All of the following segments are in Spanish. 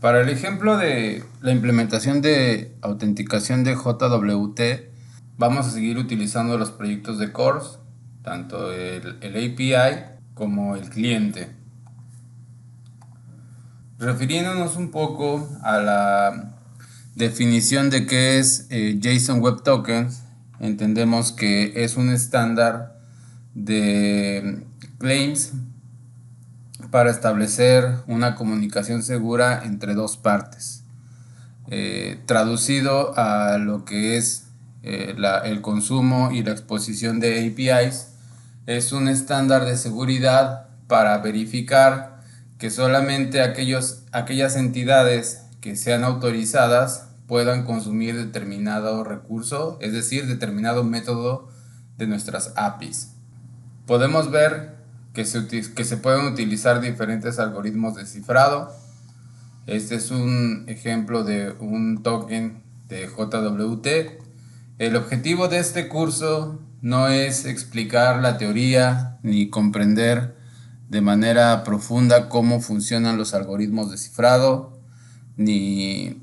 Para el ejemplo de la implementación de autenticación de JWT, vamos a seguir utilizando los proyectos de CORS, tanto el API como el cliente. Refiriéndonos un poco a la definición de qué es JSON Web Tokens, entendemos que es un estándar de claims para establecer una comunicación segura entre dos partes. Traducido a lo que es el consumo y la exposición de APIs, es un estándar de seguridad para verificar que solamente aquellas entidades que sean autorizadas puedan consumir determinado recurso, es decir, determinado método de nuestras APIs. Podemos ver que se pueden utilizar diferentes algoritmos de cifrado. Este es un ejemplo de un token de JWT. El objetivo de este curso no es explicar la teoría ni comprender de manera profunda cómo funcionan los algoritmos de cifrado, ni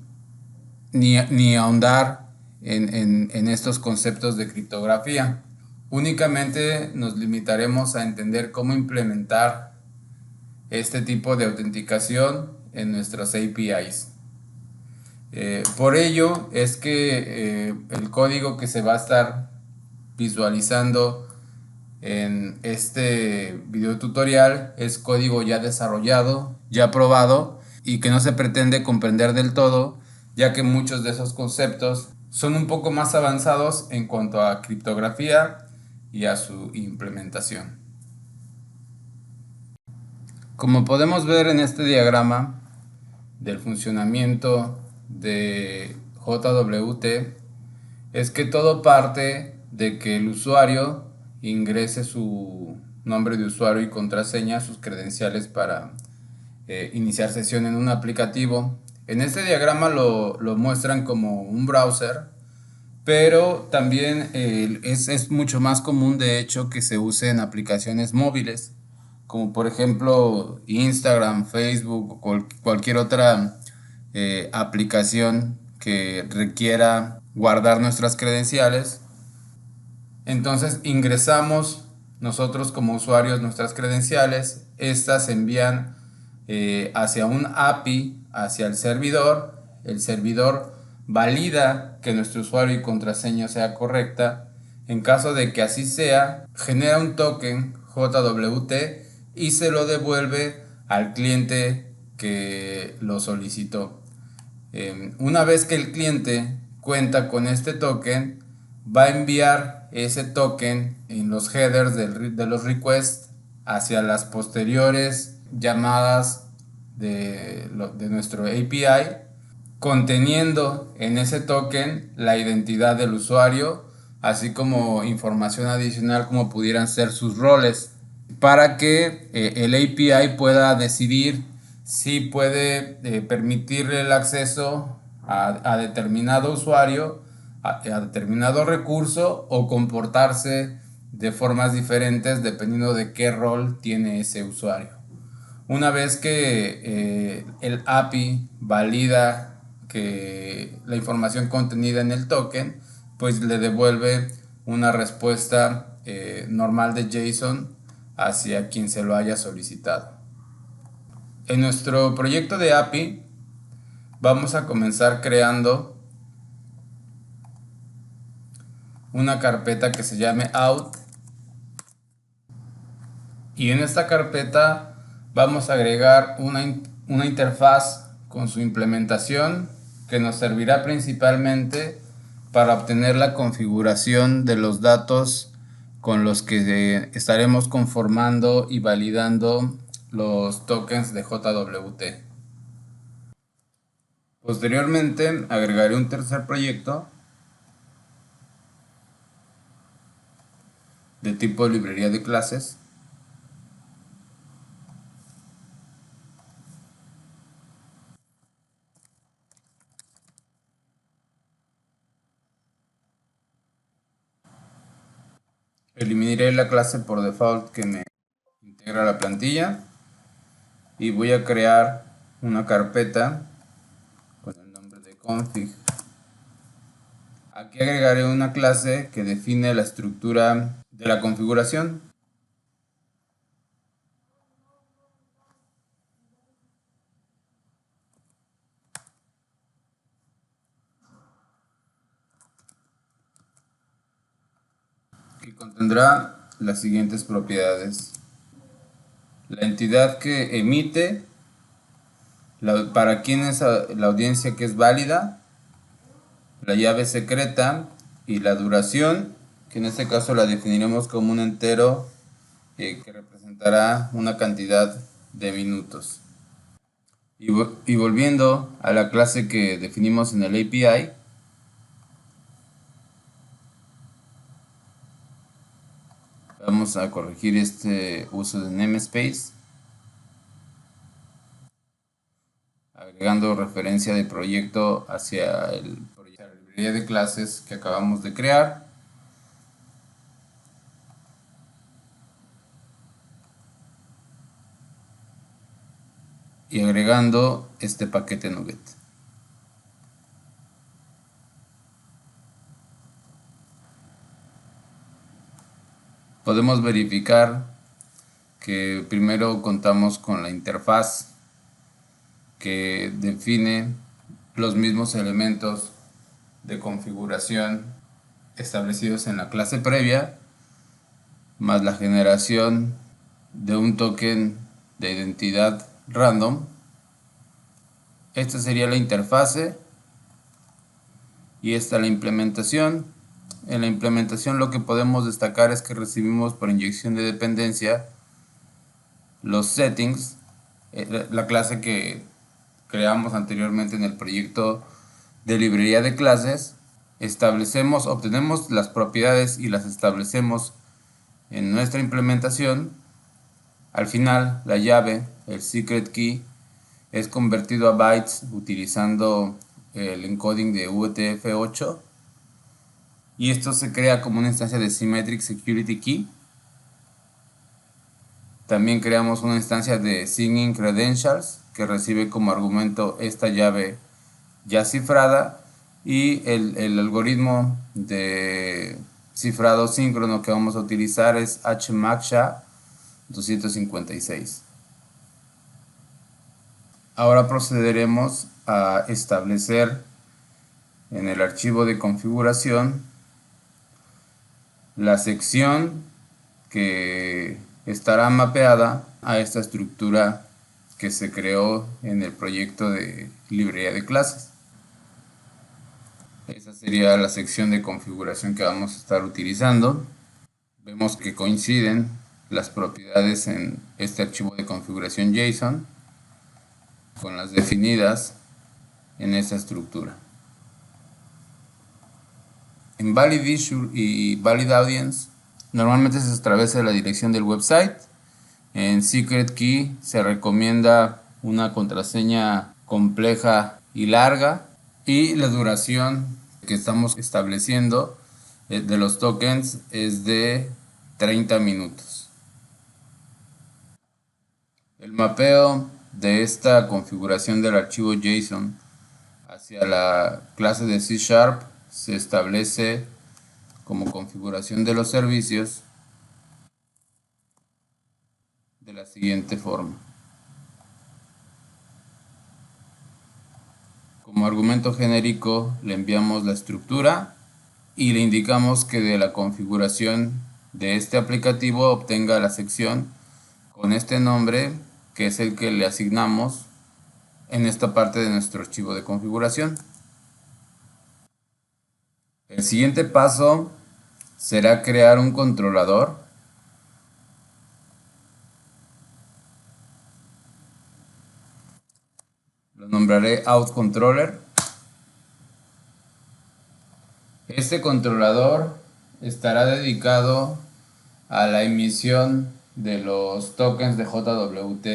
ahondar en estos conceptos de criptografía. Únicamente nos limitaremos a entender cómo implementar este tipo de autenticación en nuestros APIs. Por ello es que el código que se va a estar visualizando en este video tutorial es código ya desarrollado, ya probado y que no se pretende comprender del todo, ya que muchos de esos conceptos son un poco más avanzados en cuanto a criptografía y a su implementación. Como podemos ver en este diagrama del funcionamiento de JWT, es que todo parte de que el usuario ingrese su nombre de usuario y contraseña, sus credenciales para iniciar sesión en un aplicativo. En este diagrama lo muestran como un browser, pero también es mucho más común de hecho que se use en aplicaciones móviles, como por ejemplo Instagram, Facebook o cualquier otra aplicación que requiera guardar nuestras credenciales. Entonces ingresamos nosotros como usuarios nuestras credenciales, estas se envían hacia un API, hacia el servidor valida que nuestro usuario y contraseña sea correcta. En caso de que así sea, genera un token JWT y se lo devuelve al cliente que lo solicitó. Una vez que el cliente cuenta con este token, va a enviar ese token en los headers de los requests hacia las posteriores llamadas de nuestro API, conteniendo en ese token la identidad del usuario, así como información adicional como pudieran ser sus roles, para que el API pueda decidir si puede permitirle el acceso a determinado usuario, a determinado recurso, o comportarse de formas diferentes dependiendo de qué rol tiene ese usuario. Una vez que el API valida que la información contenida en el token, pues le devuelve una respuesta normal de JSON hacia quien se lo haya solicitado. En nuestro proyecto de API vamos a comenzar creando una carpeta que se llame out, y en esta carpeta vamos a agregar una interfaz con su implementación que nos servirá principalmente para obtener la configuración de los datos con los que estaremos conformando y validando los tokens de JWT. Posteriormente agregaré un tercer proyecto de tipo librería de clases, eliminaré la clase por default que me integra la plantilla y voy a crear una carpeta config. Aquí agregaré una clase que define la estructura de la configuración. Que contendrá las siguientes propiedades: la entidad que emite, para quién es la audiencia que es válida, la llave secreta y la duración, que en este caso la definiremos como un entero que representará una cantidad de minutos. Y volviendo a la clase que definimos en el API, vamos a corregir este uso de namespace, agregando referencia de proyecto hacia la librería de clases que acabamos de crear. Y agregando este paquete NuGet. Podemos verificar que primero contamos con la interfaz que define los mismos elementos de configuración establecidos en la clase previa, más la generación de un token de identidad random. Esta sería la interfase y esta la implementación. En la implementación lo que podemos destacar es que recibimos por inyección de dependencia los settings, la clase que creamos anteriormente en el proyecto de librería de clases. Obtenemos las propiedades y las establecemos en nuestra implementación. Al final, la llave, el secret key, es convertido a bytes utilizando el encoding de UTF-8, y esto se crea como una instancia de Symmetric Security Key. También creamos una instancia de Signing Credentials que recibe como argumento esta llave ya cifrada, y el algoritmo de cifrado síncrono que vamos a utilizar es HMAC SHA-256. Ahora procederemos a establecer en el archivo de configuración la sección que estará mapeada a esta estructura que se creó en el proyecto de librería de clases. Esa sería la sección de configuración que vamos a estar utilizando. Vemos que coinciden las propiedades en este archivo de configuración JSON con las definidas en esta estructura. En Valid Issue y Valid Audience normalmente se establece la dirección del website. En Secret Key se recomienda una contraseña compleja y larga, y la duración que estamos estableciendo de los tokens es de 30 minutos. El mapeo de esta configuración del archivo JSON hacia la clase de C# se establece como configuración de los servicios de la siguiente forma. Como argumento genérico le enviamos la estructura y le indicamos que de la configuración de este aplicativo obtenga la sección con este nombre, que es el que le asignamos en esta parte de nuestro archivo de configuración. El siguiente paso será crear un controlador lo nombraré OutController. Este controlador estará dedicado a la emisión de los tokens de JWT.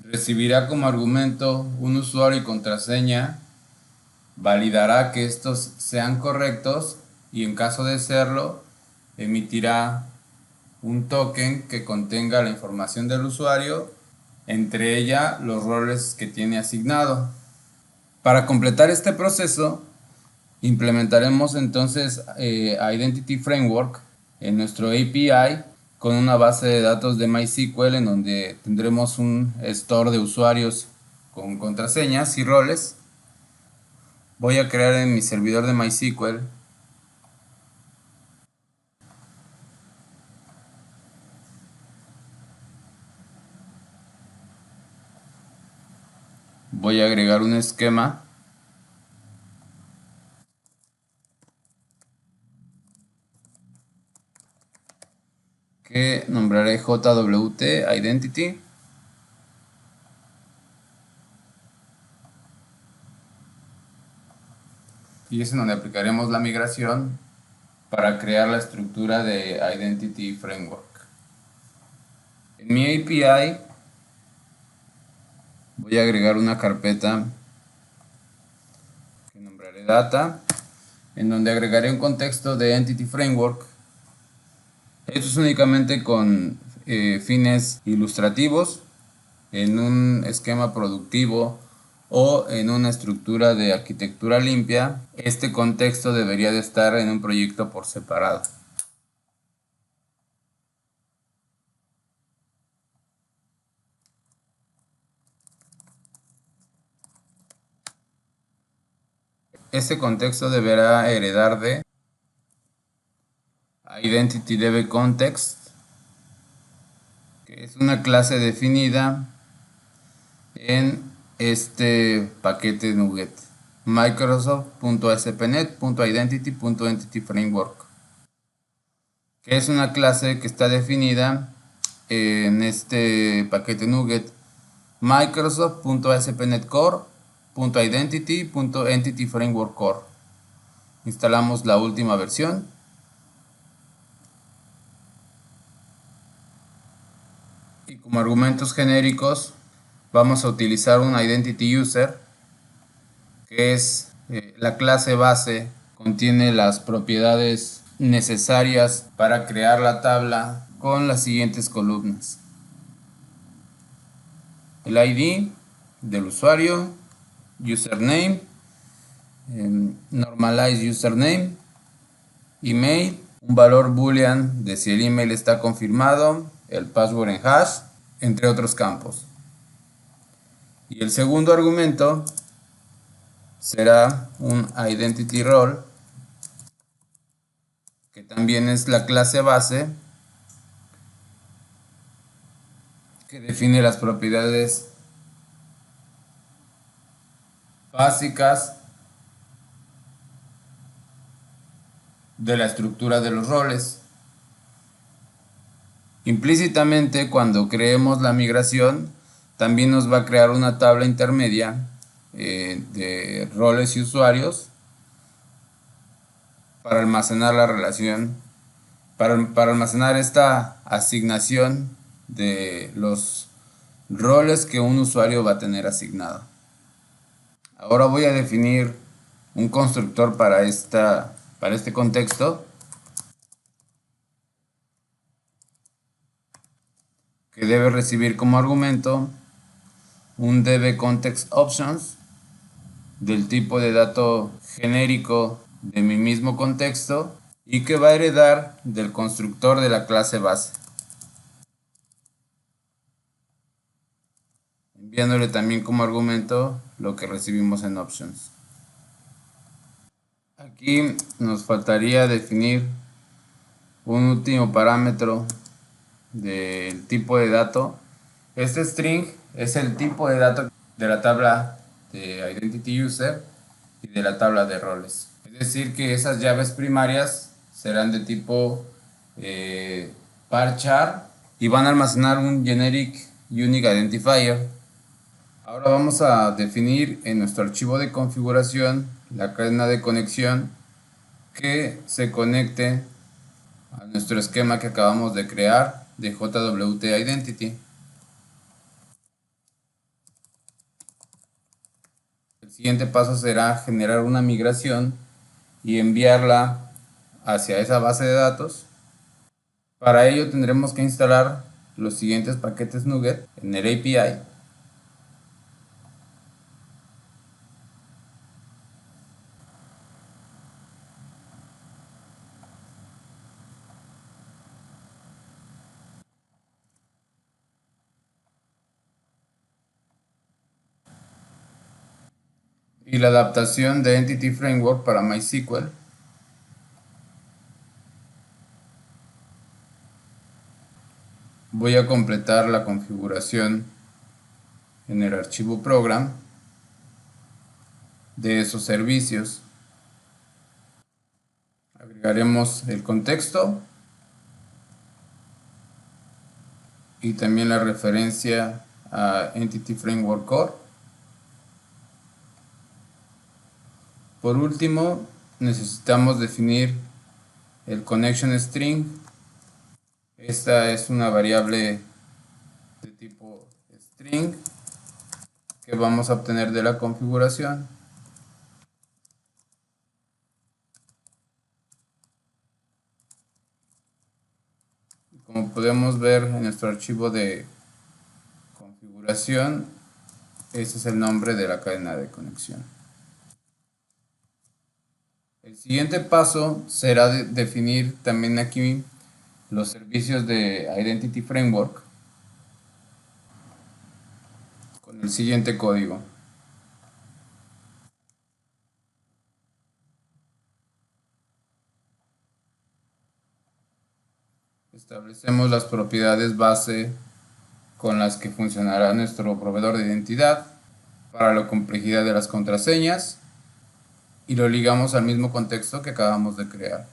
Recibirá como argumento un usuario y contraseña, validará que estos sean correctos y en caso de serlo, emitirá un token que contenga la información del usuario, entre ella los roles que tiene asignado. Para completar este proceso, implementaremos entonces Identity Framework en nuestro API con una base de datos de MySQL en donde tendremos un store de usuarios con contraseñas y roles. Voy a crear en mi servidor de MySQL voy a agregar un esquema que nombraré JWT Identity. Y es en donde aplicaremos la migración para crear la estructura de Identity Framework. En mi API voy a agregar una carpeta que nombraré Data, en donde agregaré un contexto de Entity Framework. Esto es únicamente con fines ilustrativos, en un esquema productivo o en una estructura de arquitectura limpia. Este contexto debería de estar en un proyecto por separado. Este contexto deberá heredar de IdentityDBContext, que es una clase definida en este paquete NuGet, microsoft.spnet.identity.entityFramework, que es una clase que está definida en este paquete NuGet, microsoft.spnetcore.identity.entityFrameworkCore. Instalamos la última versión y como argumentos genéricos vamos a utilizar un identity user, que es la clase base, contiene las propiedades necesarias para crear la tabla con las siguientes columnas: el ID del usuario, username, normalize username, email, un valor boolean de si el email está confirmado, el password en hash, entre otros campos. Y el segundo argumento será un identity role, que también es la clase base que define las propiedades básicas de la estructura de los roles. Implícitamente, cuando creemos la migración, también nos va a crear una tabla intermedia de roles y usuarios para almacenar la relación, para almacenar esta asignación de los roles que un usuario va a tener asignado. Ahora voy a definir un constructor para este contexto, que debe recibir como argumento un dbContextOptions del tipo de dato genérico de mi mismo contexto y que va a heredar del constructor de la clase base, enviándole también como argumento lo que recibimos en options. Aquí nos faltaría definir un último parámetro del tipo de dato. Este string es el tipo de dato de la tabla de Identity User y de la tabla de roles. Es decir, que esas llaves primarias serán de tipo varchar y van a almacenar un generic unique identifier. Ahora vamos a definir en nuestro archivo de configuración la cadena de conexión que se conecte a nuestro esquema que acabamos de crear de JWT Identity. El siguiente paso será generar una migración y enviarla hacia esa base de datos. Para ello tendremos que instalar los siguientes paquetes NuGet en el API. y la adaptación de Entity Framework para MySQL. Voy a completar la configuración en el archivo program de esos servicios. Agregaremos el contexto y también la referencia a Entity Framework Core. Por último, necesitamos definir el connection string. Esta es una variable de tipo string que vamos a obtener de la configuración. Como podemos ver en nuestro archivo de configuración, ese es el nombre de la cadena de conexión. El siguiente paso será definir también aquí los servicios de Identity Framework con el siguiente código. Establecemos las propiedades base con las que funcionará nuestro proveedor de identidad para la complejidad de las contraseñas y lo ligamos al mismo contexto que acabamos de crear.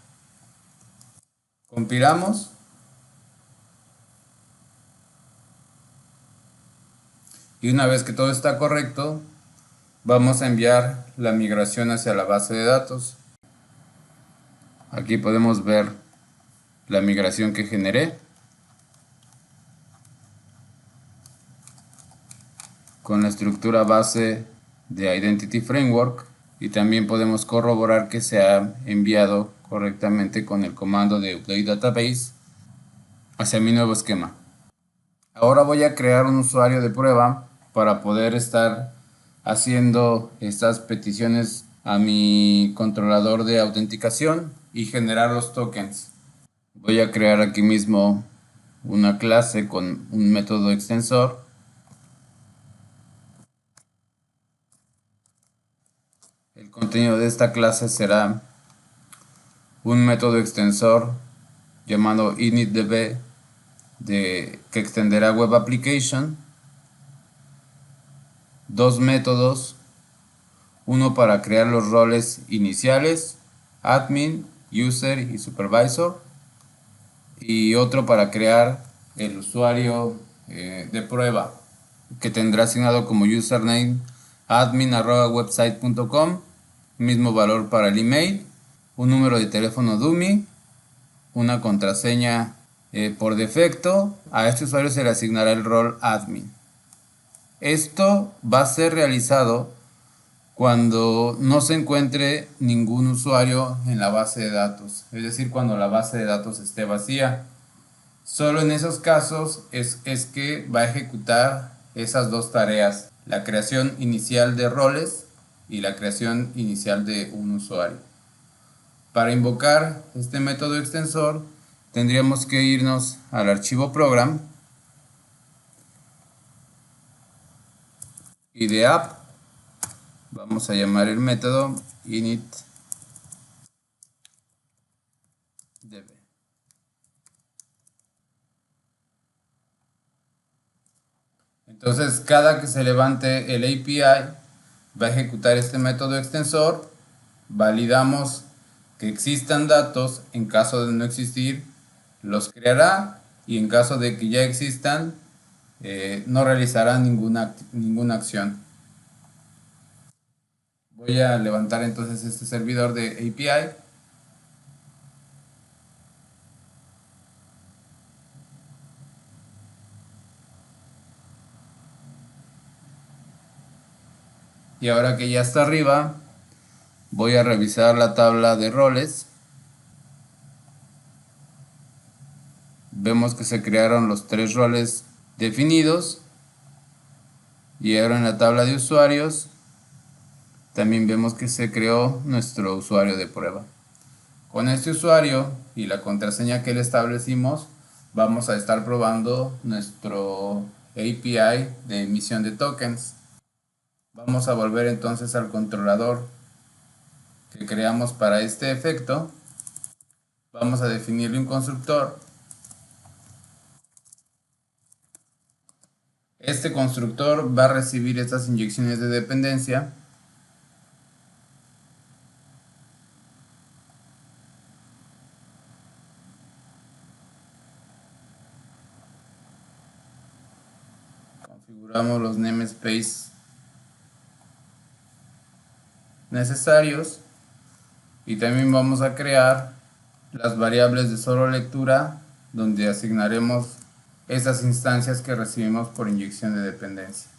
Compilamos y una vez que todo está correcto, vamos a enviar la migración hacia la base de datos. Aquí podemos ver la migración que generé con la estructura base de Identity Framework y también podemos corroborar que se ha enviado correctamente con el comando de Update Database hacia mi nuevo esquema. Ahora voy a crear un usuario de prueba para poder estar haciendo estas peticiones a mi controlador de autenticación y generar los tokens. Voy a crear aquí mismo una clase con un método extensor. El contenido de esta clase será un método extensor llamado initDB que extenderá Web Application, dos métodos, uno para crear los roles iniciales, admin, user y supervisor, y otro para crear el usuario de prueba que tendrá asignado como username admin@website.com, mismo valor para el email, un número de teléfono dummy, una contraseña por defecto. A este usuario se le asignará el rol admin. Esto va a ser realizado cuando no se encuentre ningún usuario en la base de datos, es decir, cuando la base de datos esté vacía. Solo en esos casos es que va a ejecutar esas dos tareas, la creación inicial de roles y la creación inicial de un usuario. Para invocar este método extensor tendríamos que irnos al archivo program y de app vamos a llamar el método initDB. Entonces cada que se levante el API va a ejecutar este método extensor, validamos que existan datos, en caso de no existir los creará y en caso de que ya existan no realizará ninguna acción. Voy a levantar entonces este servidor de API. Y ahora que ya está arriba, voy a revisar la tabla de roles. Vemos que se crearon los 3 roles definidos. Y ahora en la tabla de usuarios también vemos que se creó nuestro usuario de prueba. Con este usuario y la contraseña que le establecimos, vamos a estar probando nuestro API de emisión de tokens. Vamos a volver entonces al controlador que creamos para este efecto. Vamos a definirle un constructor. Este constructor va a recibir estas inyecciones de dependencia. Configuramos los namespace necesarios y también vamos a crear las variables de solo lectura donde asignaremos esas instancias que recibimos por inyección de dependencia.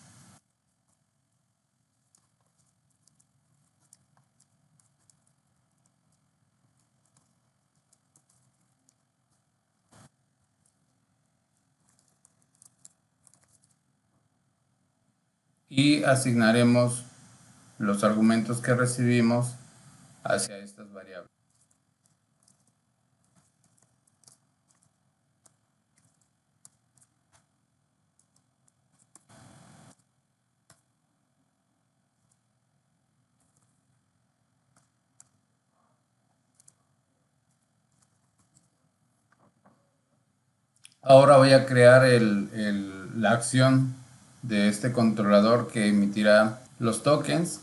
Y asignaremos los argumentos que recibimos hacia estas variables. Ahora voy a crear la acción de este controlador que emitirá los tokens.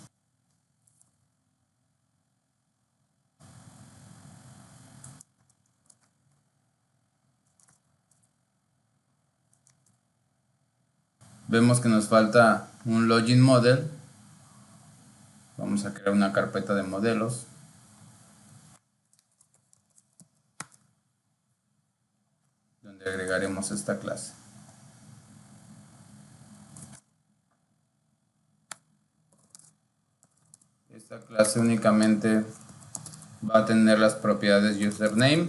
Vemos que nos falta un login model. Vamos a crear una carpeta de modelos. Donde agregaremos esta clase. Esta clase únicamente va a tener las propiedades username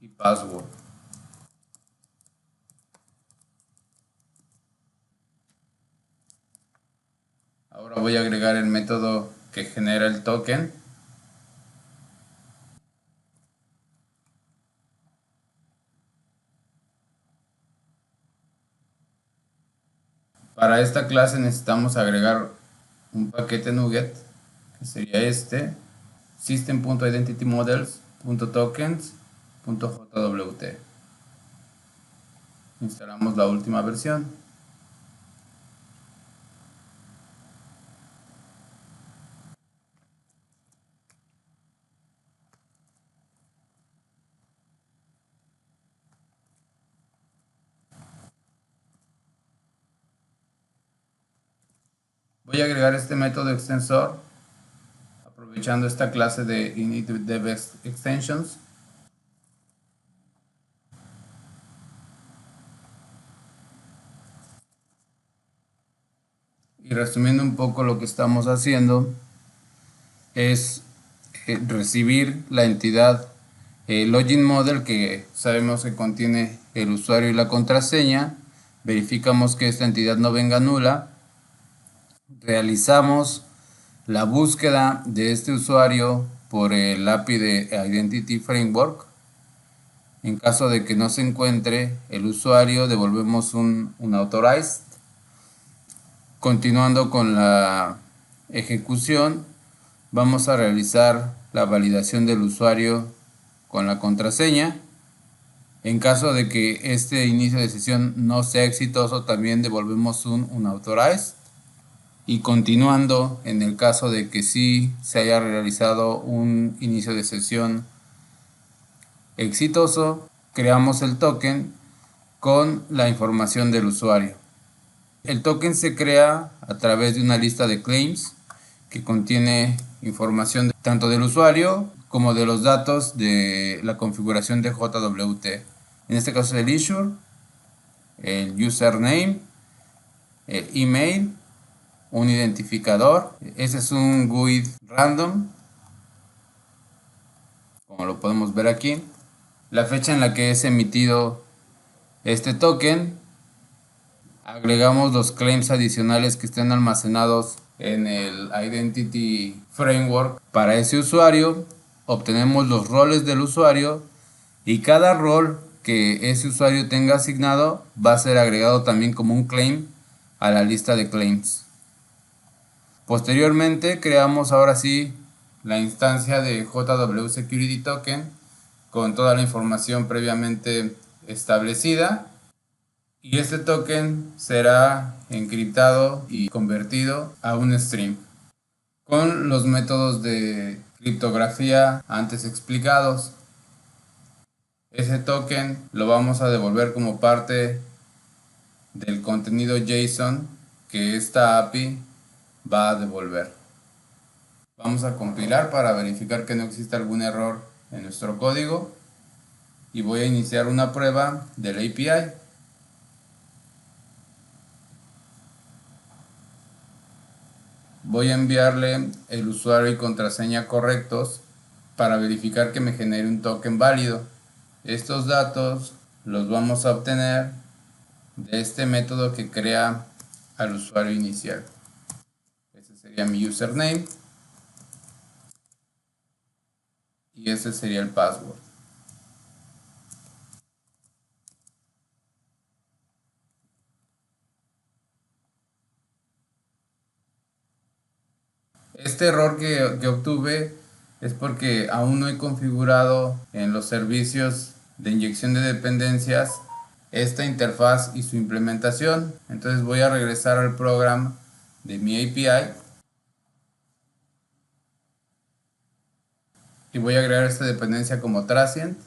y password. Ahora voy a agregar el método que genera el token. Para esta clase necesitamos agregar un paquete NuGet, que sería este, system.identitymodels.tokens.jwt. Instalamos la última versión. Voy a agregar este método extensor aprovechando esta clase de initDevExtensions. Y resumiendo un poco lo que estamos haciendo es recibir la entidad login model que sabemos que contiene el usuario y la contraseña. Verificamos que esta entidad no venga nula. Realizamos la búsqueda de este usuario por el API de Identity Framework. En caso de que no se encuentre el usuario, devolvemos un authorized. Continuando con la ejecución, vamos a realizar la validación del usuario con la contraseña. En caso de que este inicio de sesión no sea exitoso, también devolvemos un authorized. Y continuando, en el caso de que sí se haya realizado un inicio de sesión exitoso, creamos el token con la información del usuario. El token se crea a través de una lista de claims que contiene información tanto del usuario como de los datos de la configuración de JWT. En este caso el issue, el username, el email, un identificador. Ese es un GUID random, como lo podemos ver aquí. La fecha en la que es emitido este token. Agregamos los claims adicionales que estén almacenados en el Identity Framework para ese usuario. Obtenemos los roles del usuario y cada rol que que ese usuario tenga asignado va a ser agregado también como un claim a la lista de claims. Posteriormente creamos ahora sí la instancia de JW Security Token con toda la información previamente establecida, y este token será encriptado y convertido a un stream con los métodos de criptografía antes explicados. Ese token lo vamos a devolver como parte del contenido JSON que esta API va a devolver. Vamos a compilar para verificar que no existe algún error en nuestro código y voy a iniciar una prueba del API. Voy a enviarle el usuario y contraseña correctos para verificar que me genere un token válido. Estos datos los vamos a obtener de este método que crea al usuario inicial. Este sería mi username y este sería el password. Este error que obtuve es porque aún no he configurado en los servicios de inyección de dependencias esta interfaz y su implementación. Entonces voy a regresar al programa de mi API y voy a agregar esta dependencia como transient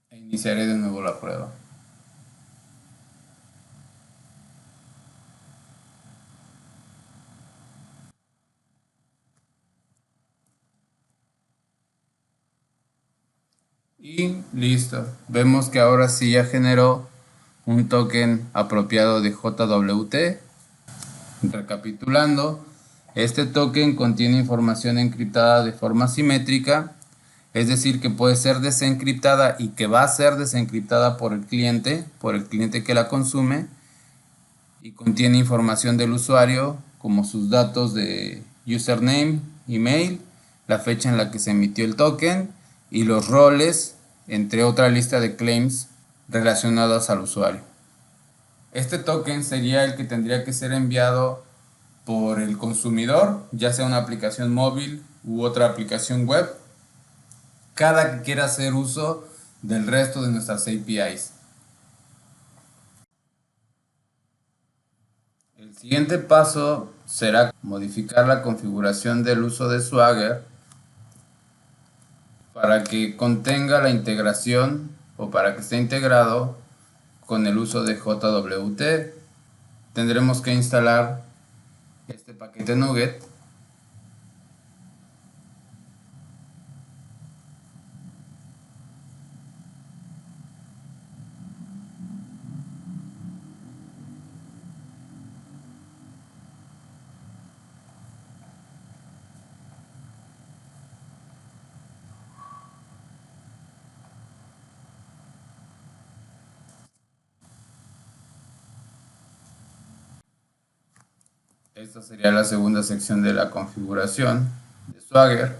e iniciaré de nuevo la prueba. Y listo, vemos que ahora sí ya generó un token apropiado de JWT. Recapitulando, este token contiene información encriptada de forma simétrica, es decir, que puede ser desencriptada y que va a ser desencriptada por el cliente que la consume, y contiene información del usuario como sus datos de username, email, la fecha en la que se emitió el token y los roles, entre otra lista de claims relacionados al usuario. Este token sería el que tendría que ser enviado por el consumidor, ya sea una aplicación móvil u otra aplicación web, cada que quiera hacer uso del resto de nuestras APIs. El siguiente paso será modificar la configuración del uso de Swagger para que contenga la integración o para que esté integrado con el uso de JWT. Tendremos que instalar este paquete NuGet Esta sería la segunda sección de la configuración de Swagger,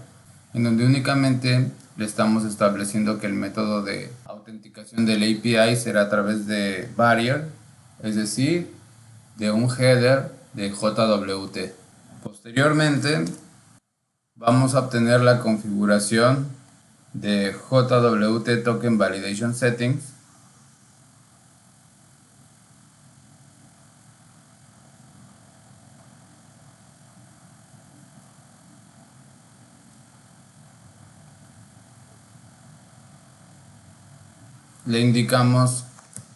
en donde únicamente le estamos estableciendo que el método de autenticación del API será a través de Barrier, es decir, de un header de JWT. Posteriormente vamos a obtener la configuración de JWT Token Validation Settings, le indicamos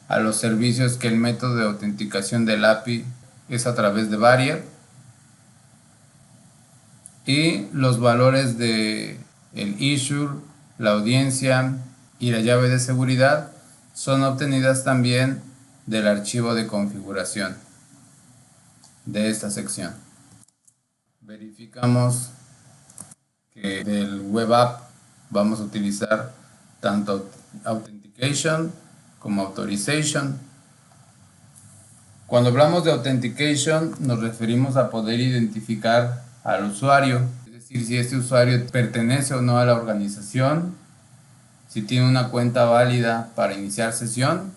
a los servicios que el método de autenticación del API es a través de Barrier, y los valores de el issuer, la audiencia y la llave de seguridad son obtenidas también del archivo de configuración de esta sección. Verificamos que del web app vamos a utilizar tanto Authentication como Authorization. Cuando hablamos de Authentication nos referimos a poder identificar al usuario, es decir, si este usuario pertenece o no a la organización, si tiene una cuenta válida para iniciar sesión.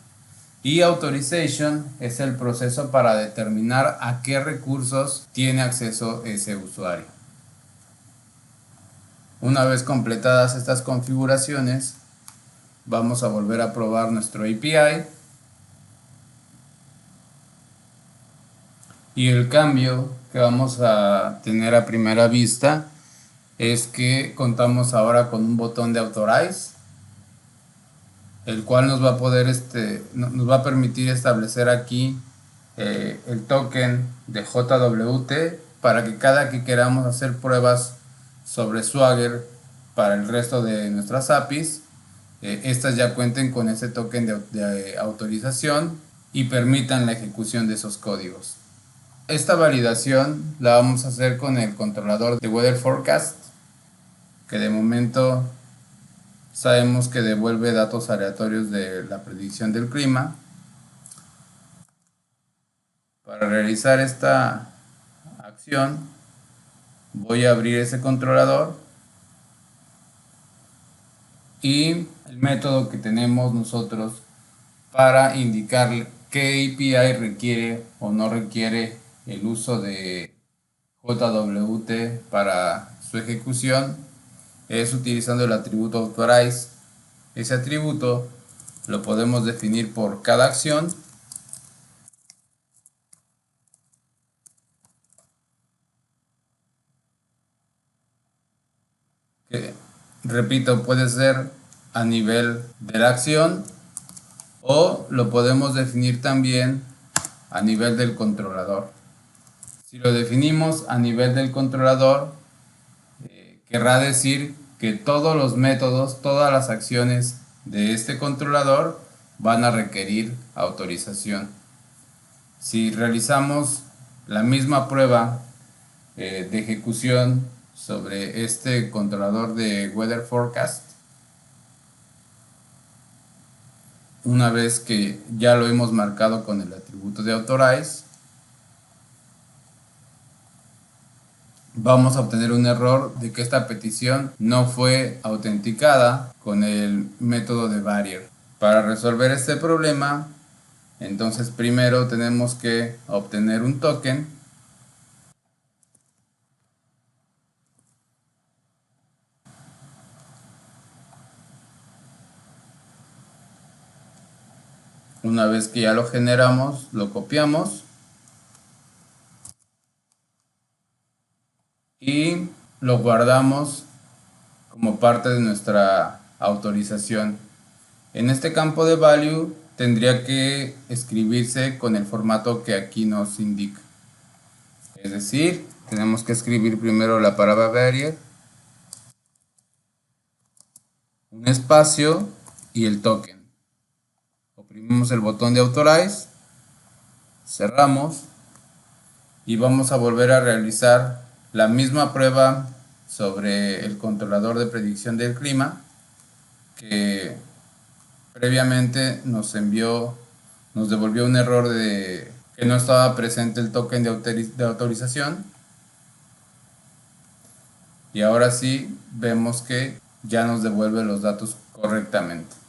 Y Authorization es el proceso para determinar a qué recursos tiene acceso ese usuario. Una vez completadas estas configuraciones, vamos a volver a probar nuestro API. Y el cambio que vamos a tener a primera vista es que contamos ahora con un botón de Authorize, el cual nos va a poder nos va a permitir establecer aquí el token de JWT para que cada que queramos hacer pruebas sobre Swagger para el resto de nuestras APIs, estas ya cuenten con ese token de autorización y permitan la ejecución de esos códigos. Esta validación la vamos a hacer con el controlador de Weather Forecast, que de momento sabemos que devuelve datos aleatorios de la predicción del clima. Para realizar esta acción voy a abrir ese controlador y el método que tenemos nosotros para indicar qué API requiere o no requiere el uso de JWT para su ejecución es utilizando el atributo Authorize. Ese atributo lo podemos definir por cada acción que, repito, puede ser a nivel de la acción o lo podemos definir también a nivel del controlador. Si lo definimos a nivel del controlador, querrá decir que todos los métodos, todas las acciones de este controlador van a requerir autorización. Si realizamos la misma prueba de ejecución sobre este controlador de Weather Forecast, una vez que ya lo hemos marcado con el atributo de Authorize, vamos a obtener un error de que esta petición no fue autenticada con el método de barrier. Para resolver este problema, entonces primero tenemos que obtener un token Una vez que ya lo generamos, lo copiamos y lo guardamos como parte de nuestra autorización. En este campo de value tendría que escribirse con el formato que aquí nos indica. Es decir, tenemos que escribir primero la palabra barrier, un espacio y el token. Oprimimos el botón de Authorize, cerramos y vamos a volver a realizar la misma prueba sobre el controlador de predicción del clima que previamente nos devolvió un error de que no estaba presente el token de autorización. Y ahora sí vemos que ya nos devuelve los datos correctamente.